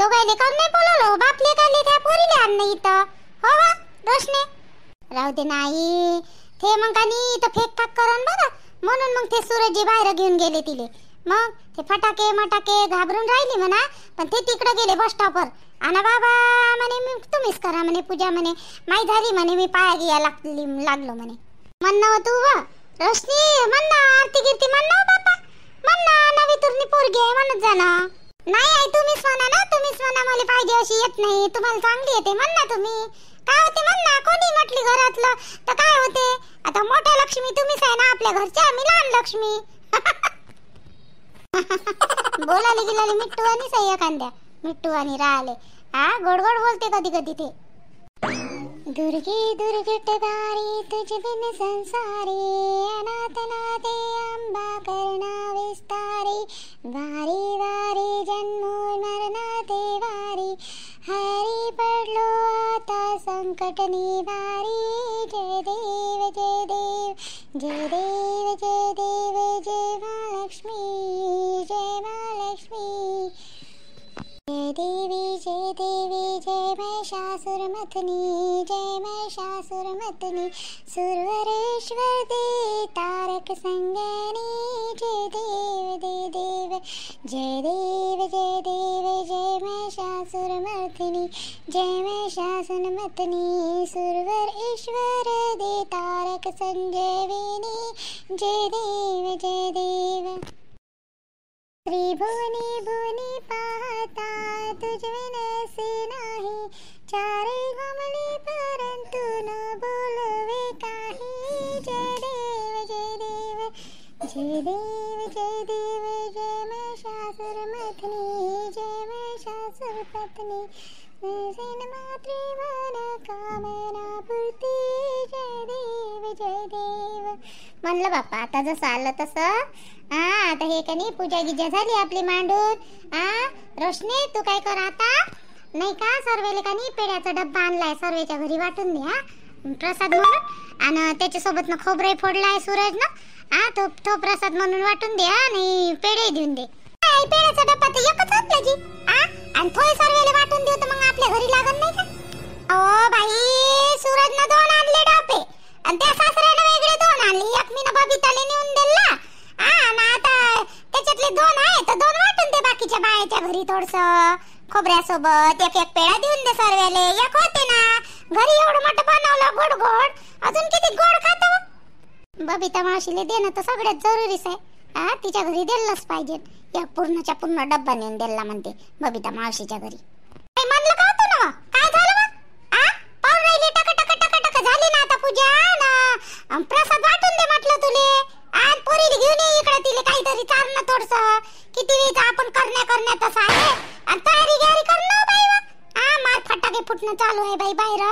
दोघायले काऊन नाही बोलवलं? बापले काले त्या पोरीले आण नाही इथं. हो वा रोशने, राहू दे नाही ते मग का नाही इथं फेक फाक करन बरं. म्हणून मग ते सूरजजी बाहेर घेऊन गेले तिले. मग ते फटाके मटाके घाबरून राहिली म्हणा. पण ते तिकडे गेले बस स्टॉपवर. आणि बाबा म्हणे मी तुम्हीच करा म्हणे पूजा म्हणे. माही झाली म्हणे मी पाया गिया लागलो म्हणे. म्हणणं तू व रोशनी म्हणणं आरती गिरती म्हणणं बापा म्हणणं नवी तुरनी पोरगी आहे म्हणत जा ना. नाही आई तुम्हीच म्हणा ना, तुम्हीच म्हणा. मला पाहिजे अशी येत नाही, तुम्हाला चांगली येते म्हणा तुम्ही. काय होते म्हणा, कोणी म्हटली घरातलं तर काय होते. आता मोठ्या लक्ष्मी तुम्हीच आहे ना आपल्या घरच्या, आम्ही लहान लक्ष्मी. बोलायला गेलेले मिट्टू आणि सह्या कांद्या मिट्टू आणि राहिले. हा गोड गोड बोलते कधी कधी ते. दुर्गे दुर्गटदारी तुझ बिन संसारी, अनाथ नाथे अंबा करुणा विस्तारी. वारी वारी जन्मोर मरणाते वारी, हरी पडलो आता संकट निवारी. जय देव जय देव जय देव जय देव जय महालक्ष्मी जय महालक्ष्मी. जय देवी जय महिषासुरमर्दिनी जय महिषासुरमर्दिनी. सुरवरेश्वर दे तारक संगनी. जय देव जय देव जय देव जय महिषासुरमर्दिनी जय महिषासुरमर्दिनी. सुरवर ईश्वर दे तारक संजीविनी. जय देव त्रिभुवनी भुवनी पाहता तुझ विनसे नाही. चारे घुमले परंतु न बोलवे काही. जय देव जय देव जय देव जय देव जय महिषासुरमर्दिनी जय महिषासुरमर्दिनी. मातृ मन कामना पूर्ती. जय देव म्हणलं बाप्पा. आता जसं आलं तसं. आता हे का नाही पूजा गिजा झाली आपली मांडून. रोशनी तू काय कर आता नाही का, सर्वेले का नाही पेड्याचा डब्बा आणलाय, सर्वेच्या घरी वाटून दे प्रसाद म्हणून. आणि त्याच्यासोबत ना खोबरे फोडलाय सूरज ना. तो प्रसाद म्हणून वाटून दे. आणि पेढे देऊन दे. पेड्याचा डब्बा तर एकच आपल्या जी. आणि थोडे सर्वेले वाटून देऊ तर मग आपल्या घरी लागत नाही का. ओ बाई सूरजनं 2 आणले डबे आणि त्या सासऱ्यानं वेगळे 2 आणले. एक मी ना बबिताले नेऊन दिला. आता त्याच्यातले 2 आहे तर 2 वाटून दे बाकीच्या बायाच्या घरी. थोडस खोबऱ्यासोबत एक पेढा देऊन दे सर्वेले. एक होते ना घरी एवढं मोठं बनवलं गोड गोड, अजून किती गोड खातो. बबिता मावशीले देणं तर सगळ्यात जरुरीच आहे. तिच्या घरी दिलंच पाहिजे. एक पूर्णच्या पूर्ण डब्बा नेऊन दिला म्हणते बबिता मावशीच्या घरी. म्हणलं का होतं ना काय झालं मग. पाहून राहिली टक टक टक टक झाली ना आता पूजा ना. प्रसाद वाटून दे म्हटलं तुले. आज पोरीला घेऊन ये इकडे, तिले काहीतरी चारणं थोडस. किती वेळचा आपण करण्यात असं आहे. आणि तयारी गियारी करणं बाई. मार फटाके फुटणं चालू आहे बाई बाहेर.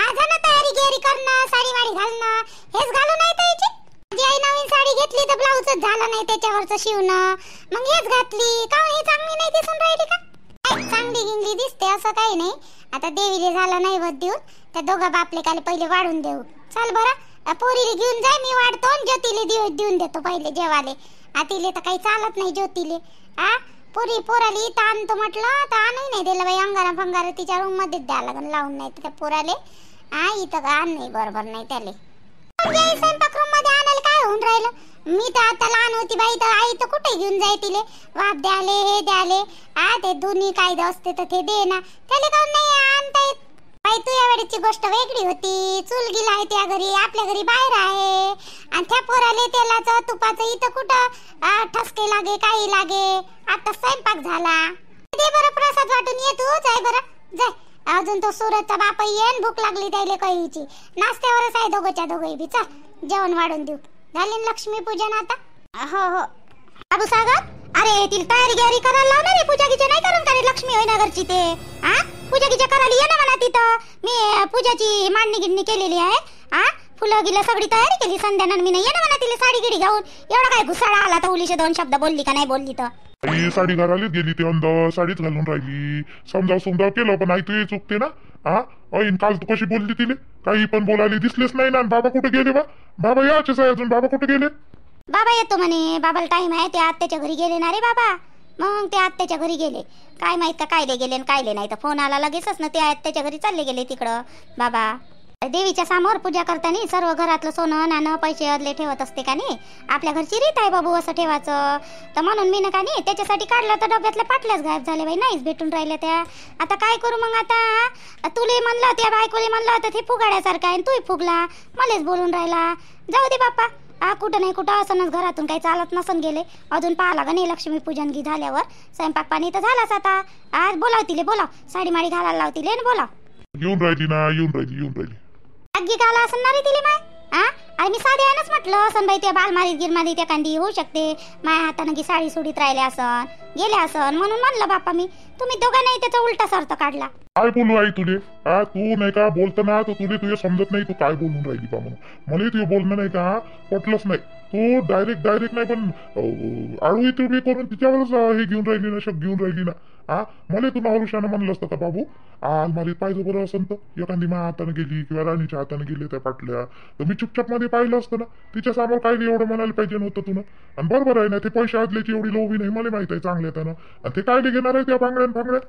आज ना तयारी गियारी करणं, साडी वाडी घालणं, हेच घालून नाही त्याची. जी आई नवीन साडी घेतली तर ब्लाऊजच झालं नाही त्याच्यावरचं शिवणं, मग हेच घातली का. हे चांगली नाही दिसून राहिली का. चांगली गिंगली दिसते असं काही नाही. आता देवीले झालं नाही वध देऊन, त्या दोघा बापले काले पहिले वाढून देऊ. चल बरं पोरीले घेऊन जाय, मी वाढतो. ज्योतीले देऊन देतो पहिले जेवाले. तिले तर काही चालत नाही ज्योतीले. पोराले इथं आणतो म्हटलं तर आणही नाही दिलं बाई. अंगारा फंगारा तिच्या रूम मध्येच द्यायला लागून लावून. नाही त्या पोराले इथं का आण नाही बरोबर नाही त्याले. स्वयंपाक रूम मध्ये आणायला काय होऊन राहिलं. मी तर आता लहान होती बाई तर आई तर कुठे घेऊन जाय तिले. वाप द्याले हे द्याले. ते दोन्ही कायदे असते तर ते दे ना. त्याले काऊन नाही आणता येत बाई. तू या वेळेची गोष्ट वेगळी होती. चूल गिला आहे त्या घरी, आपल्या घरी बाहेर आहे. आणि त्या पोराले तेलाचं तुपाचं इथं कुठं ठसके लागे काही लागे. आता स्वयंपाक झाला. दे बरं प्रसाद वाटून ये तू. जाय बरं जाय. अजून तो सूरजचा बाप येईन, भूक लागली त्याला कळीची. नाश्त्यावरच आहे दोघंच्या दोघंही बी. चल जेवण वाढून देऊ. झाली लक्ष्मी पूजन आता. हो बाबू सागर, अरे तिला तयारी गियारी करायला लावणार आहे. पूजा गिजा नाही करून का रे लक्ष्मी होईना घरची ते. पूजा गिजा करायला ये ना मला तिथं. मी पूजाची मांडणी गिडणी केलेली आहे. फुलं गिलं सगळी तयारी केली. संध्यानं मी ये ना मला तिला साडी गिडी घालून. एवढा काय घुसाळा आला तर उलीचे 2 शब्द बोलली का नाही बोलली तर. आई साडी घालायला गेली ते अंदर साडीच घालून राहिली. समजाव केलं पण आई तू चुकते ना. ऐन काल तू कशी बोलली तिले. काही पण बोलायला दिसलेच नाही ना. बाबा कुठे गेले बाबा याचेच आहे अजून. बाबा कुठे गेले. बाबा येतो म्हणे. बाबाला टाइम आहे. ते आत्याच्या घरी गेले ना रे बाबा. मग ते आत्याच्या घरी गेले, काय माहित का कायले गेले आणि कायले नाही. तर फोन आला लगेचच ना, ते आत्याच्या घरी चालले गेले तिकडं. बाबा देवीच्या समोर पूजा करताना सर्व घरातलं सोनं नाणं पैसे अदले ठेवत असते का नाही, आपल्या घरची रीत आहे बाबू असं ठेवायचं. तर म्हणून मी ना का नाही त्याच्यासाठी काढलं, तर डब्यातल्या पाटल्याच गायब झाले बाई, नाहीच भेटून राहिल्या त्या. आता काय करू मग? आता तुले म्हणलं, त्या बायकोले म्हणलं तर ते फुगाड्यासारखं आहे, तूही फुगला, मलाच बोलून राहिला. जाऊ दे बाप्पा, कुठं नाही कुठं असंच घरातून काही चालत नसन गेले. अजून पाहा लागन हे लक्ष्मीपूजन घी झाल्यावर. स्वयंपाक पाणी तर झालाच आता. आज बोलावतीले, बोलाव, साडी माडी घालायला लावतीले ना, बोलाव. येऊन राहिली ना, येऊन राहिली. अग्गी घाला असं ना रे तिले माय. आणि मी साधी आहेनच म्हटलं असन बाई, त्या बालमारीत गिरमारीत त्या कांदी होऊ शकते माया हातानं की साडी सोडीत राहिले असन, गेले असन, म्हणून म्हणलं बाप्पा मी. तुम्ही दोघा नाही त्याचा उलटा सर्थ काढला. काय बोलू आई तुले? तू नाही का बोलताना तर तुले समजत नाही तू काय बोलून राहिली का म्हणून. मला तुझे बोलणं नाही का पटलंच नाही. तू डायरेक्ट नाही पण आळू तुडवी करून तिच्यावरच हे घेऊन राहिली ना, शक घेऊन राहिली ना. मला तू नावरुषानं म्हणलं असतं का बाबू अलमारीत पाहिजे बरं असं तर एखादी माझ्या हाताने गेली किंवा राणीच्या हाताने गेली त्या पाटल्या, तर मी चुपचाप मध्ये पाहिलं असतं ना. तिच्या समोर काय एवढं म्हणायला पाहिजे नव्हतं तुला. आणि बरोबर आहे ना, ते पैसे आदल्याची एवढी लोभी नाही, मला माहित आहे चांगल्या त्यानं. आणि ते काय घेणार आहे त्या बांगड्या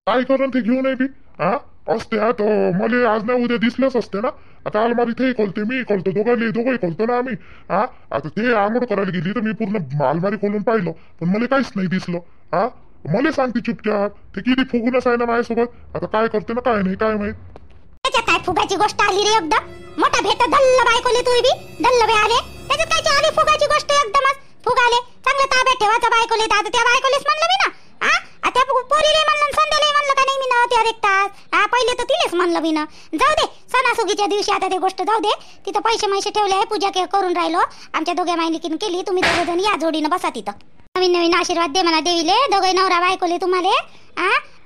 काय करून ते घेऊन आहे बी असते. तर मला आज नाही उद्या दिसलंच असते ना. आता अलमारीत हे खोलते, मी खोलतो, दोघंही खोलतो ना आम्ही. आता ते आंघोळ करायला गेली तर मी पूर्ण अलमारी खोलून पाहिलं, पण मला काहीच नाही दिसलं. मला सांगते चुपचाप, ते किती फुगूनच आहे ना माझ्यासोबत. आता काय करते ना काय नाही काय माहित. त्याच्यात काय फुगाची गोष्ट आली रे? एकदम मोठा भेट दल्ल बायकोले, तू बी दल्ल बे आले. त्याच्यात काय आली फुगाची गोष्ट? एकदमच फुगाले. चांगलं ताब्यात ठेवायचं बायकोले. आता त्या बायकोलेच म्हणलं मी ना. आता पोरीले म्हणलं, संध्याला म्हणलं का नाही मी ना, त्या देखतात पहिले तर तिलेच म्हणलं मी ना. जाऊ दे, सणासुगीच्या दिवशी आता ते गोष्ट जाऊ दे. तिथं पैसे ठेवले आहे, पूजा करून राहिलो आमच्या दोघ्या मायलिकीन केली. तुम्ही दोघे जण या जोडीनं बसा तिथं. नवीन आशीर्वाद दे म्हणा देवीले, दोघे नवरा बायकोले तुम्हाला.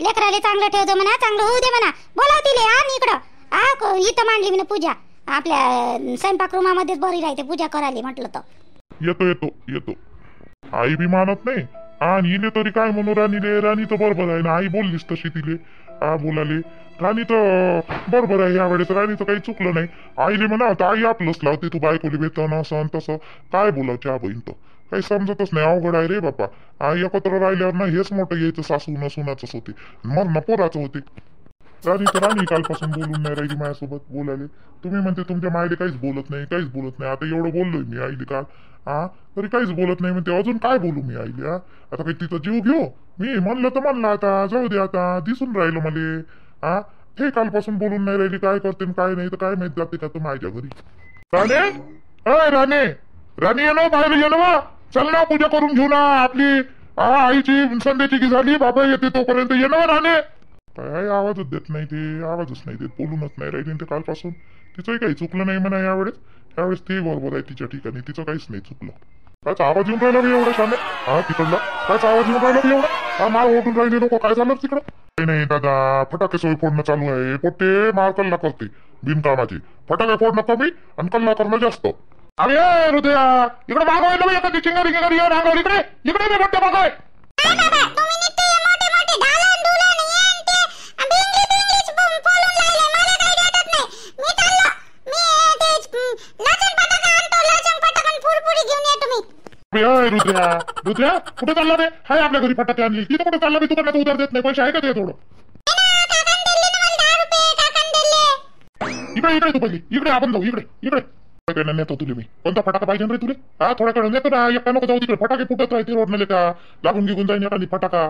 लेकराले चांगलं ठेवतो म्हणा, चांगलं होऊ दे म्हणा. बोलावतीले इकडं. इथं मांडली मी पूजा, आपल्या स्वयंपाक रूमामध्येच बरी राहते पूजा करायला म्हटलं तर. येतो आई बी मानत नाही. आणि इले तरी काय म्हणू राणीले. राणी तर बरोबर आहे ना, आई बोललीस तशी तिले बोलाले. राणी तर बरोबर आहे, यावेळेस राणीचं काही चुकलं नाही. आईले म्हणा तर आई आपलंच लावते, तू बायकोली बेतन असं तसं काय बोलावं. बहीण तर काही समजतच नाही, अवघड आहे रे बापा. एकत्र राहिल्यावर ना हेच मोठं यायचं, सासू न सुनाचंच होते, मग ना पोराचं होते. राणी कालपासून बोलून नाही राहिली माझ्यासोबत बोलायला. तुम्ही म्हणते तुमच्या मायले काहीच बोलत नाही. आता एवढं बोललोय मी आईले काल, तरी काहीच बोलत नाही म्हणते. अजून काय बोलू मी आईले? आता काही तिचा जीव घेऊ मी? म्हणलं तर म्हणलं, आता जाऊ दे, आता दिसून राहिलं मले. हे कालपासून बोलून नाही राहिली, काय करते काय नाही तर काय माहित. जाते का तू माझ्या घरी? राणी ये ना, बाहेर ये ना, चल ना पूजा करून घेऊ ना आपली. आईची संध्याची की झाली, बाबा येते तोपर्यंत ये ना राणे. काय आवाजच देत नाही ते, आवाजच नाही देत, बोलूनच नाही राहिली ते कालपासून. तिचंही काही चुकलं नाही म्हणा यावेळेस ते बरोबर आहे तिच्या ठिकाणी, तिचं काहीच नाही चुकलं. कायचा आवाज येऊन राहिला एवढा शाने? तिकडला कायचा आवाज येऊन राहिला एवढा? मार ओढून राहिले लोक, काय झालं तिकडं? काही नाही दादा, फटाके सोय फोडणं चालू आहे. पोट्टे मार कल्ला करते बिनकामाची. फटाके फोडणं कमी आणि कल्ला करणं जास्त. अरे हृदया, इकडे मागवायला एखादी चिंगारी इकडे इकडे मोठे मागवाय. रुद्र्या कुठे चालला रे? हाय आपल्या घरी फटाके आणली, तिथं कुठे चालला? मी तुला उधार देत नाही, पैसे आहे का ते थोडं? इकडे तू पहिली इकडे, आपण जाऊ इकडे नेतो तुले मी. कोणता फटाका पाहिजे रे तुले? थोडा कडे नेतो ना, एकटा नको जाऊ तिकडे. फटाके फुटत राहते रोडने का लागून घेऊन जाईन एखादी फटाका.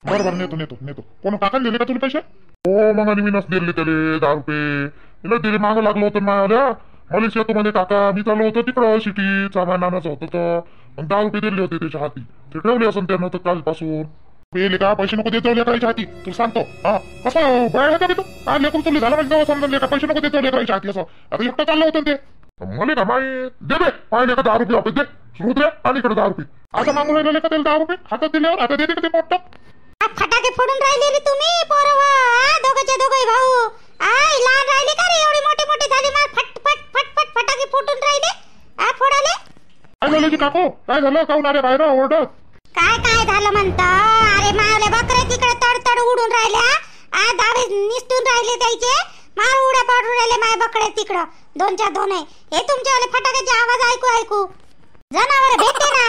बरोबर नेतो. कोण काकाने दिले का तुला पैसे? हो मग आणि मी नस दिले त्याले 10 रुपये दिले. मागं लागलं होतं माझ्या. मला येतो म्हणे काका, मी चाललो होतो तिकडं सिटी सामान आणायचं होतं तर मग 10 रुपये दिले होते त्याच्या हाती. ते ठेवले असं त्यानं तर कालपासून. पेले का पैसे नको देतो लेकराच्या हाती, तुला सांगतो. कसं बळ आहे का तू? लेकरू तुला झालं म्हणजे समजा लेखा पैसे नको देतो लेकराच्या हाती असं. आता एकटं चाललं होतं ते. मला का माय दे बे, पाहिले का 10 रुपये वापस दे. रुद्रे आणि इकडे 10 रुपये. आता मागून राहिलं का त्याला 10 रुपये हातात दिल्यावर? आता देते का ते मोठं? फटाके फोडून राहिले रे तुम्ही पोरं, दोघे भाऊ. लहान राहिले का रे? एवढे मोठे झाले, मार फट फटाके फुटून राहिले. फोडाले काय झालं की काको? काय झालं? काऊन आले बाहेर ओरडत? काय झालं म्हणता? अरे मावले बकरे तिकडे तड उडून राहिल्या. दावे निसटून राहिले त्याचे, मार उड्या पाडून राहिले माय बकरे तिकडं. 2च्या 2 आहे. हे तुमच्यावाले फटाक्याचे आवाज ऐकू ऐकू जनावर भेटते ना.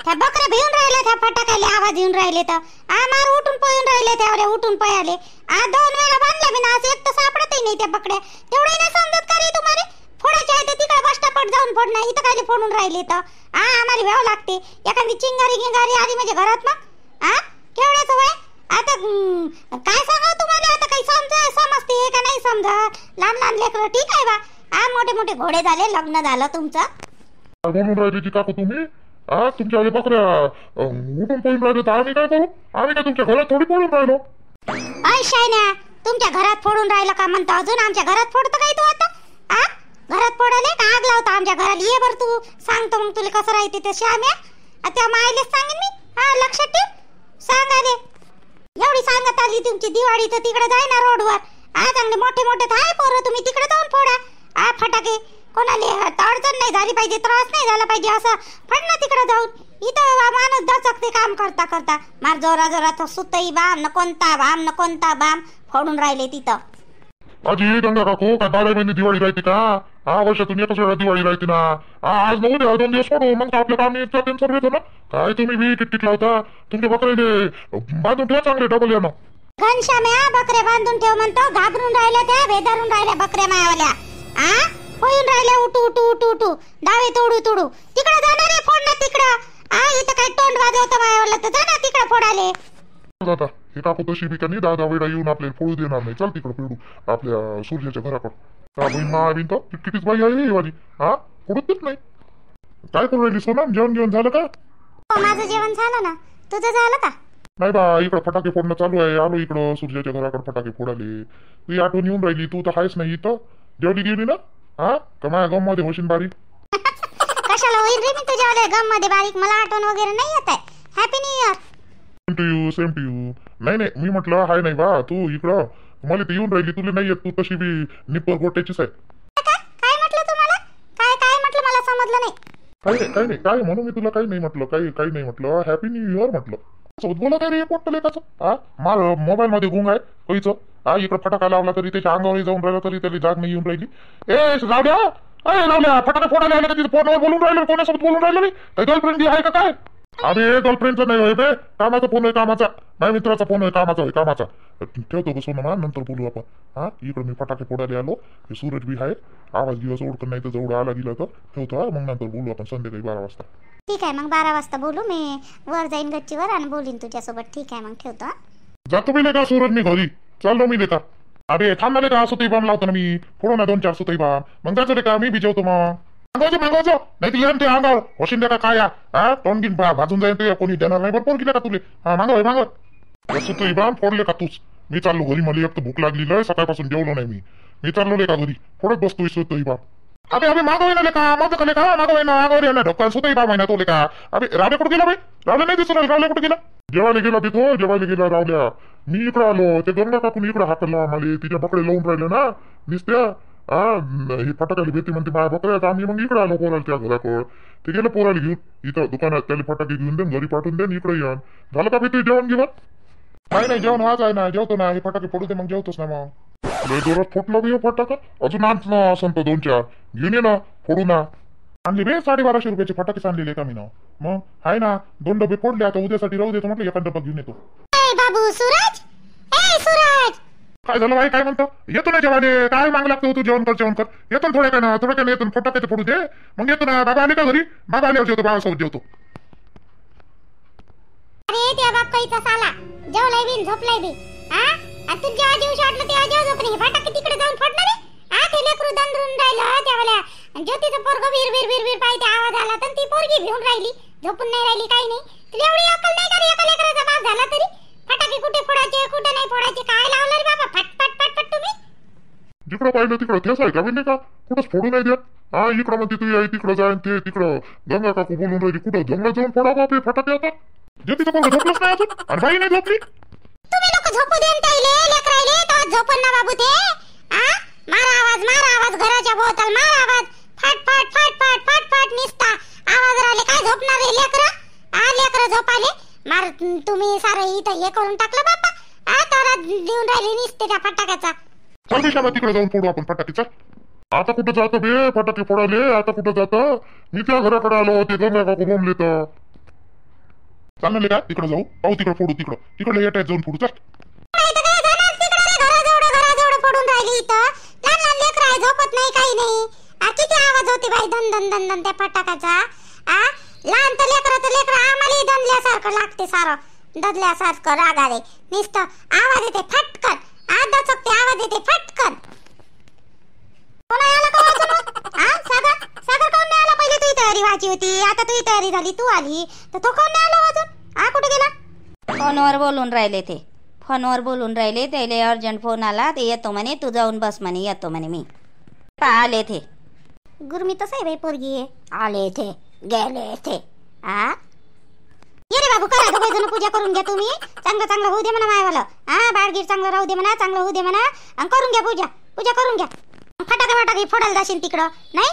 त्या बकऱ्या भिवून राहिल्या, त्या फटाक्याले आवाज येऊन राहिले तर मार उठून पळून राहिले, त्यावरे उठून पळाले. 2 वेळा बांधल्या बिना असं एक तर सापडतही नाही त्या बकड्या. तेवढे नाही समजत का रे तुम्हाला? फोडायचे आहे तर तिकडे बसटापट जाऊन फोडणं, इथं काय फोडून राहिले तर आम्हाला व्याव लागते. एखादी चिंगारी गिंगारी आली म्हणजे घरात मग केवढ्याचं वय. आता काय सांगावं तुम्हाला, आता काही समजते का नाही समजत. लहान लहान लेकरं ठीक आहे बा, मोठे मोठे घोडे झाले, लग्न झालं तुमचं. बोलून राहिली ती काकू तुम्ही. तुमच्या बकऱ्या उठून पळून राहिले तर आम्ही काय करू? आम्ही काय तुमच्या घरात थोडी पळून राहिलो. शायन्या, तुमच्या घरात फोडून राहिलं का म्हणतो अजून? आमच्या घरात फोडतं काय तू आता? घरात फोडले का आग लावता आमच्या घराला? ये बर तू सांगतो मग तुला कसं राहते ते श्याम्या. त्या मायलेच सांगेन मी. लक्षात ठेव, सांग आले. एवढी सांगत आली तुमची दिवाळी तर तिकडे जाय ना रोडवर. चांगले मोठे मोठे थाय पोरं, तुम्ही तिकडे जाऊन फोडा फटाके. कोणाला अडचण नाही झाली पाहिजे, त्रास नाही झाला पाहिजे असं फड ना तिकडे जाऊन. इथं माणूस दचकते काम करता करता. मार जोरा जोरात सुतई बाम न कोणता बाम फोडून राहिले तिथं. आजी गंगा काकू, काय 12 महिने दिवाळी राहते का? वर्षातून एकच वेळा दिवाळी राहते ना. आज नऊ द्या 2 दिवस पडू, मग आपल्या काम टेन्शन येतो ना. काय तुम्ही बी टिकटिक लावता? तुमच्या बकऱ्याले बांधून ठेवा चांगले डबल यानं. घनश्याम्या, बकऱ्या बांधून ठेव म्हणतो, घाबरून राहिल्या त्या, भेदारून राहिल्या बकऱ्या मायावाल्या. पळून राहिल्या उठू उठू उठू उठू, दावे तोडू तोडू. तिकडे जाणार आहे फोड ना तिकडं. इथं काय तोंड वाजवतं मायावाला तर जा ना तिकडं फोडाले. दादा हे काकू तशी बी का नाही, 10 वेळा येऊन आपल्याला फोडू देणार नाही. चल तिकडे फेडू आपल्या सूर्याच्या घराकडं. बहीण मा बिन तर कितीच बाई आहे वाली. फोडूच देत नाही. काय करू राहिली सोनम? जेवण झालं का? माझं जेवण झालं ना, तुझं झालं का? नाही बा, इकडं फटाके फोडणं चालू आहे. आलो इकडं सूर्याच्या घराकडे फटाके फोडाले. तुझी आठवण येऊन राहिली. तू तर आहेस नाही इथं. जेवली गेली ना? का माझ्या गम मध्ये होशील बारीक? कशाला होईल रे मी तुझ्या गम मध्ये बारीक? मला आठवण वगैरे नाही येत आहे. Happy new year. Same to you. नाही मी म्हटलं हाय नाही बा, तू इकडं मला ते येऊन राहिली. तुला नाही येत, तू तशी बी निप्पर गोट्याचीच आहे. काय म्हटलं तुम्हाला? काय म्हटलं मला समजलं नाही. काही नाही काय म्हणून मी तुला काही नाही म्हटलं. काही नाही म्हटलं. हॅपी न्यू इयर म्हटलं. सोबत बोला काय रे पोट्ट लेकाचं. मार मोबाईल मध्ये गुंग आहे कैचं. इकडं फटाका लावला तरी त्याच्या अंगावर जाऊन राहिला तरी त्याला जाग नाही येऊन राहिली. रावल्या रावल्या, फटाका फोडायला आले का तिथे? फोनवर बोलून राहिलं, कोणासोबत बोलून राहिलं मी? गर्लफ्रेंड आहे का काय? अरे गर्लफ्रेंडचा नाही होय बे, कामाचा फोन आहे, कामाचा. माझ्या मित्राचा फोन आहे, कामाचा. ठेवतो का सोनमा, नंतर बोलू आपण. इकडं मी फटाके फोडायला आलो. हे सूरज बी आहे. आवाज दिवस ओळखत नाही तर जवळ आला गेला तर ठेवतो. मग नंतर बोलू आपण संध्याकाळी 12 वाजता. ठीक आहे, मग 12 वाजता बोलू. मी वर जाईन गच्चीवर आणि बोलीन तुझ्यासोबत. ठीक आहे, मग ठेवतो. जातो मी का सूरज? मी घरी चाललो मी लेका. अरे थांब ना का, सुतई बाम लावतो ना मी. फोडू ना 2-4 सुतई बाम, मग जायचं रे का? मी बी जेवतो मग. मागवतो नाही तर येऊन ते अंगावर होशील का काय? तोंड गिन भाजून जाईल ते, कोणी देणार नाही. बरोबर गेला का तुले? मागव सुतई बाम फोडले का तूच? मी चाललो घरी. मला एक तर भूक लागली लय, सकाळपासून जेवलो नाही मी चाललो ले का घरी. फोडत बसतोय सुतई बाम. अबे मागव ना लेका, माझं का लेका? मागव ना ढोका सुतई बाम आहे ना तो लेका. अबे रावल्या कुठे गेला बाई? रावल्या नाही दिसत. रावल्या कुठे गेला? जेवायला गेला तिथं, जेवायला गेला रावल्या. मी इकडं आलो. ते गंगा काकून इकडं हाकला मला. तिच्या बकडे लावून राहिले ना निसत्या. हे फटाक्याला भेटी म्हणते माझ्या बकऱ्यात. आम्ही मग इकडे आलो पोराला त्या घराकडं. ते गेलं पोराला घेऊन इथं दुकानात. त्याला फटाके घेऊन देन, घरी पाठवून देन. इकडे येऊन झालं का बी तू जेवण घेऊन? नाही जेवण आज आहे ना, जेवतो ना. हे फटाके फोडू दे मग जेवतोच ना. मग लय जोरात फुटलं बी फटाका. अजून आणत ना संत 2-4 घेऊन ये ना, फोडू ना. आणली बे 1250 रुपयाचे फटाके आणलेले का मी ना. मग आहे ना 2 डबे फोडले. आता उद्यासाठी राहू देतो म्हटलं, 1 डबा घेऊन येतो. बाबू सूरज, सूरज काय झालं बाई? काय म्हणतो? येतो ना जेवाने. काय माग लागतो तू? जेवण कर येतो थोड्या काय ना, थोड्या काय येतो. फटाके फोडू दे मग येतो ना. बाबा आले का घरी? बाबा आल्यावर जेवतो, बाबासोबत जेवतो. अरे त्या बाप्पाईचा साला जेवलाय बी झोपलाय बी. तू जेव्हा जेवू वाटलं तेव्हा जेव झोप नाही. फटाके तिकडे जाऊन फोडणार रे. ते लेकरू दंडरून राहिलं त्यावेळेला. ज्योतीचं पोरगं वीर पाहिजे आवाज आला तर ती पोरगी भिवून राहिली, झोपून नाही राहिली. काही नाही. तुला एवढी अक्कल नाही का रे? एका लेकराचा बाप झाला तरी फटाके कुठे फोडायचे कुठे नाही फोडायचे काय लावलं रे बाबा? फट तुम्ही जिकडं पाहिलं तिकडं तेच आहे का? नाही का कुठंच फोडू नाही देत. इकडं म्हणते तू आई तिकडं जाईन. ते तिकडं गंगा काकू बोलून राहिली. कुठं जंगलात जाऊन फोडा बापे फटाके आता. जे तिथं कोण झोपलंच नाही अजून, आणि बाई नाही झोपली. तुम्ही लोक झोपू देन ताईले लेकराईले तर झोपन ना बाबू ते. मारा आवाज घराच्या भोवताल. मारा आवाज. फट निसता आवाज राहिले. काय झोपणार रे लेकरं? लेकरं झोपाले. मार तुम्ही सारं इथं हे करून टाकलं बाप्पा. तारा देऊन राहिली निसते त्या फटाक्याचा. चल तिकडे जाऊन फोडू आपण फटाके. चल आता कुठं जातं बे फटाके फोडाले? आता कुठं जातं? मी त्या घराकडे आलो होते गंगा काकू बोंबले तर चालले का तिकडे जाऊ? पाहू तिकडे फोडू तिकडे येत जाऊन फोडू चल. फोडून राहिली इथं लहान लहान लेकर आहे झोपत नाही काही नाही. किती आवाज होते बाई धन धन धन धन त्या फटाक्याचा. लहान तर लेकर आम्हाला दणल्यासारखं लागते सारं ददल्यासारखं रागाले नुसतं आवाज येते फटकन आधा चकते आवाज येते फटकन. कोण आला का वाजून? सागर कोण नाही आला? पहिले तुझी तयारी व्हायची होती आता तुझी तयारी झाली तू आली तर तो कोण नाही आला वाजून? कुठे गेला? फोनवर बोलून राहिले ते फोनवर बोलून राहिले त्याले अर्जंट फोन आला ते येतो म्हणे तू जाऊन बस म्हणे येतो म्हणे मी आले थे गुरमी तसं आहे बाई पोरगी आले थे गेले थे. ये रे बाबू करा दोघे जण पूजा करून घ्या तुम्ही. चांगलं चांगलं होऊ दे म्हणा मायवाला. बाळगीर चांगलं राहू दे म्हणा चांगलं होऊ दे म्हणा आणि करून घ्या पूजा करून घ्या. फटाके फोडायला जाशील तिकडं नाही?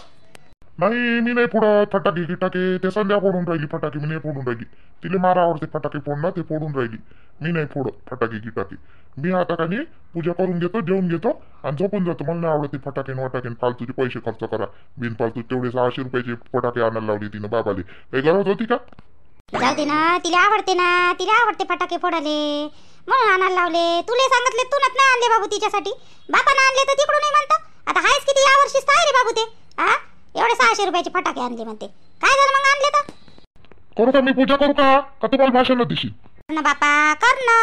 नाही मी नाही फोडत फटाके गिटाके. ते संध्या फोडून राहिली फटाके. मी नाही फोडून राहिली. तिला मारा आवडते फटाके फोडणं ते फोडून राहिली. मी नाही फोडत फटाके गिटाके. मी आता का नाही पूजा करून घेतो जेवून घेतो आणि झोपून जातो. मला नाही आवडते फटाके वाटाके फालतूचे पैसे खर्च करा बिनफालतू. तेवढे 600 रुपयाचे फटाके आणायला लावले तिनं बाबाले. काही गरज होती का? जाऊ दे ना तिला आवडते फटाके फोडाले म्हणून आणायला लावले. तुले सांगितले तू नाही आणले बाबू तिच्यासाठी. बापानं आणले तर तिकडून नाही म्हणतो. आता हायच किती या वर्षीच आहे रे बाबू ते. एवढे 600 रुपयाचे फटाके आणले म्हणते. काय झालं मग आणले तर? करू का मी पूजा करू का तुम्हाला भाषण देशील? ना बापा कर ना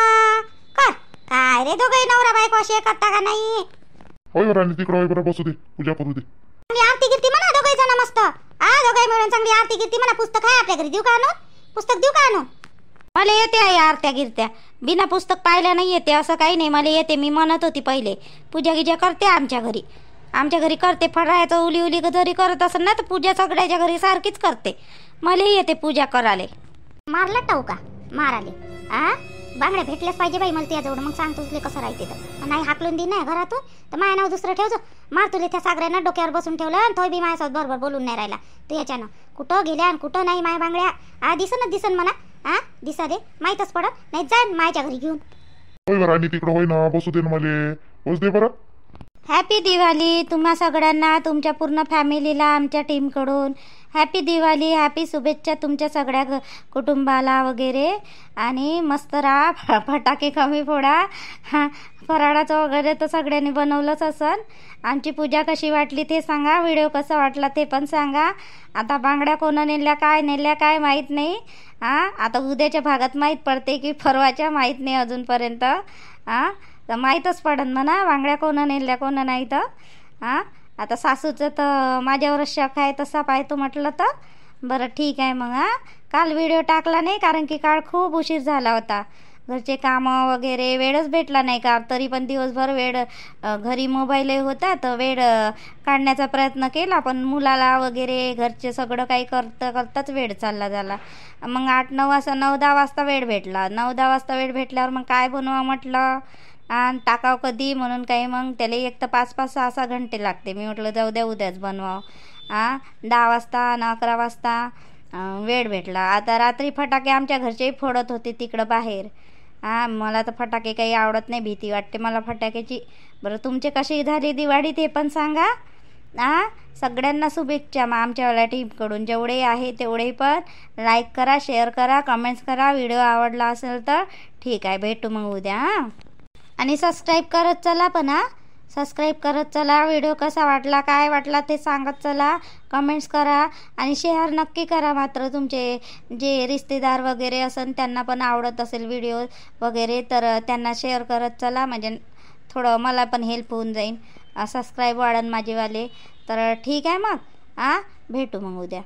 कर. काय रे दोघे नवरा बायको असे करता का नाही? होय राणी तिकडे होय बरं बसू दे पूजा करू दे. चांगली आरती गिरती म्हणा दोघे जण मस्त. दोघे मिळून चांगली आरती गिरती म्हणा. पुस्तक आहे आपल्या घरी देऊ का आणून? पुस्तक देऊ का आणून? मला येते आहे आरत्या गिरत्या बिना पुस्तक पाहिल्या नाही येते असं काही नाही. मला येते. मी म्हणत होती पहिले पूजा गिजा करते आमच्या घरी करते. फराळाचं उली जरी करत असेल ना तर पूजा सगळ्याच्या घरी सारखीच करते. मला येते पूजा कराले. मारला टाऊ का माराले? बांगड्या भेटल्याच पाहिजे बाई मला त्याजवळ. मग सांगतो तुले कसं राहते तर. नाही हाकलून दे ना घरातून तर माझ्या नाव दुसरं ठेवજો. मार तुले त्या सागऱ्यानं डोक्यावर बसून ठेवलं आणि तोय बी माझ्यासोबत बरोबर बोलून नाही राहिला. तू याच्यानं कुठं गेल्या आणि कुठं नाही माय बांगड्या. दिसन म्हणा. दिसा दे माहीतच पडत नाही. जा माझ्या घरी घेऊन. होय राणी तिकडे होय ना बसू दे ना मला. बस दे बरं. हॅपी दिवाळी तुम्हा सगळ्यांना तुमच्या पूर्ण फॅमिलीला आमच्या टीमकडून हॅपी दिवाळी. हॅपी शुभेच्छा तुमच्या सगळ्या कुटुंबाला वगैरे. आणि मस्त राहा फटाके कमी फोडा. फराळाचं वगैरे तर सगळ्यांनी बनवलंच असन. आमची पूजा कशी वाटली ते सांगा. व्हिडिओ कसा वाटला ते पण सांगा. आता बांगड्या कोणं नेल्या काय माहीत नाही. आता उद्याच्या भागात माहीत पडते की परवाच्या माहीत नाही अजूनपर्यंत. तर माहीतच पडन म्हणा बांगड्या कोणं नेल्या कोणं नाही तर. आता सासूचं तर माझ्यावरच शक आहे तसा पाहतो म्हटलं तर. बरं ठीक आहे मग. काल व्हिडिओ टाकला नाही कारण की काल खूप उशीर झाला होता. घरचे कामं वगैरे वेळच भेटला नाही का. तरी पण दिवसभर वेळ घरी मोबाईल होता तर वेळ काढण्याचा प्रयत्न केला पण मुलाला वगैरे घरचे सगळं काही करताच वेळ चालला झाला. मग 9-10 वाजता वेळ भेटला. 9-10 वाजता वेळ भेटल्यावर मग काय बनवा म्हटलं आणि टाकाव कधी म्हणून काही मग त्याला एक तर 5-5, 6-6 घंटे लागते. मी म्हटलं जाऊ द्या उद्याच बनवावं. 10 वाजता आणि 11 वाजता वेळ भेटला. आता रात्री फटाके आमच्या घरचेही फोडत होते तिकडं बाहेर. मला तर फटाके काही आवडत नाही. भीती वाटते मला फटाक्याची. बरं तुमचे कशी झाली दिवाळी ते पण सांगा. सगळ्यांना शुभेच्छा मग आमच्यावाल्या टीमकडून. जेवढे आहे तेवढे पण लाईक करा शेअर करा कमेंट्स करा. व्हिडिओ आवडला असेल तर ठीक आहे भेटू मग उद्या. आणि सबस्क्राईब करत चला पण. सबस्क्राईब करत चला. व्हिडिओ कसा वाटला काय वाटला ते सांगत चला. कमेंट्स करा आणि शेअर नक्की करा. मात्र तुमचे जे रिश्तेदार वगैरे असेल त्यांना पण आवडत असेल व्हिडिओ वगैरे तर त्यांना शेअर करत चला. म्हणजे थोडं मला पण हेल्प होऊन जाईल. सबस्क्राईब वाढन माझेवाले. तर ठीक आहे मग भेटू मग उद्या.